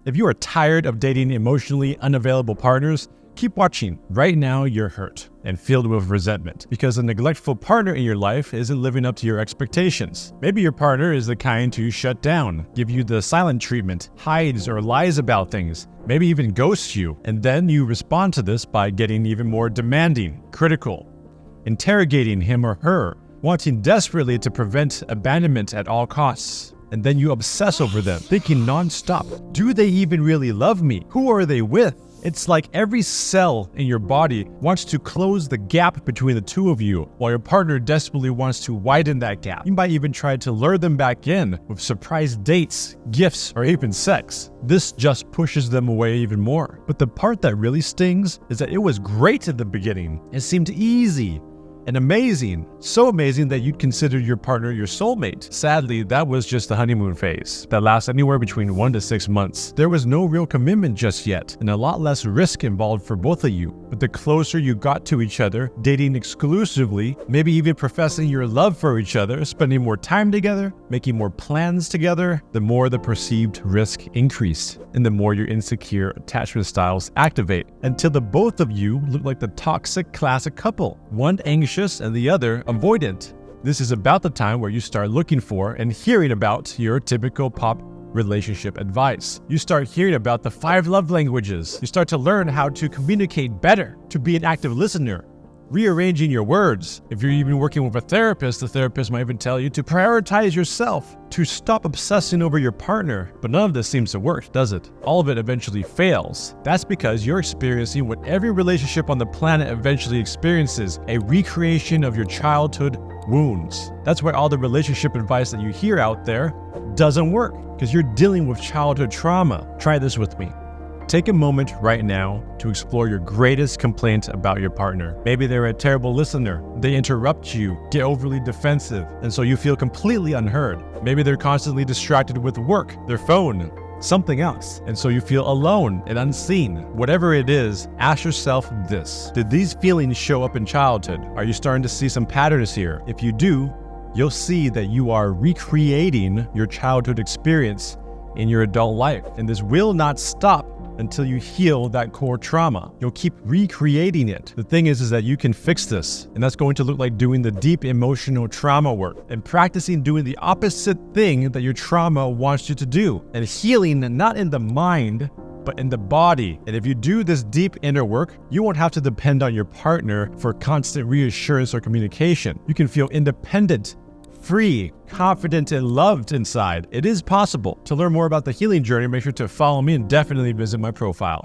If you are tired of dating emotionally unavailable partners, keep watching. Right now, you're hurt and filled with resentment because a neglectful partner in your life isn't living up to your expectations. Maybe your partner is the kind to shut down, give you the silent treatment, hides or lies about things, maybe even ghosts you. And then you respond to this by getting even more demanding, critical, interrogating him or her, wanting desperately to prevent abandonment at all costs. And then you obsess over them, thinking nonstop, do they even really love me? Who are they with? It's like every cell in your body wants to close the gap between the two of you, while your partner desperately wants to widen that gap. You might even try to lure them back in with surprise dates, gifts, or even sex. This just pushes them away even more. But the part that really stings is that it was great at the beginning. It seemed easy and amazing. So amazing that you'd consider your partner your soulmate. Sadly, that was just the honeymoon phase that lasts anywhere between 1 to 6 months. There was no real commitment just yet, and a lot less risk involved for both of you. But the closer you got to each other, dating exclusively, maybe even professing your love for each other, spending more time together, making more plans together, the more the perceived risk increased, and the more your insecure attachment styles activate, until the both of you look like the toxic classic couple, one anxious and the other avoidant. This is about the time where you start looking for and hearing about your typical pop relationship advice. You start hearing about the 5 love languages. You start to learn how to communicate better, to be an active listener, rearranging your words. If you're even working with a therapist, the therapist might even tell you to prioritize yourself, to stop obsessing over your partner. But none of this seems to work, does it? All of it eventually fails. That's because you're experiencing what every relationship on the planet eventually experiences, a recreation of your childhood wounds. That's why all the relationship advice that you hear out there doesn't work, because you're dealing with childhood trauma. Try this with me. Take a moment right now to explore your greatest complaint about your partner. Maybe they're a terrible listener. They interrupt you, get overly defensive, and so you feel completely unheard. Maybe they're constantly distracted with work, their phone, something else, and so you feel alone and unseen. Whatever it is, ask yourself this. Did these feelings show up in childhood? Are you starting to see some patterns here? If you do, you'll see that you are recreating your childhood experience in your adult life, and this will not stop until you heal that core trauma. You'll keep recreating it. The thing is that you can fix this, and that's going to look like doing the deep emotional trauma work and practicing doing the opposite thing that your trauma wants you to do, and healing not in the mind, but in the body. And if you do this deep inner work, you won't have to depend on your partner for constant reassurance or communication. You can feel independent, free, confident, and loved inside. It is possible. To learn more about the healing journey, make sure to follow me and definitely visit my profile.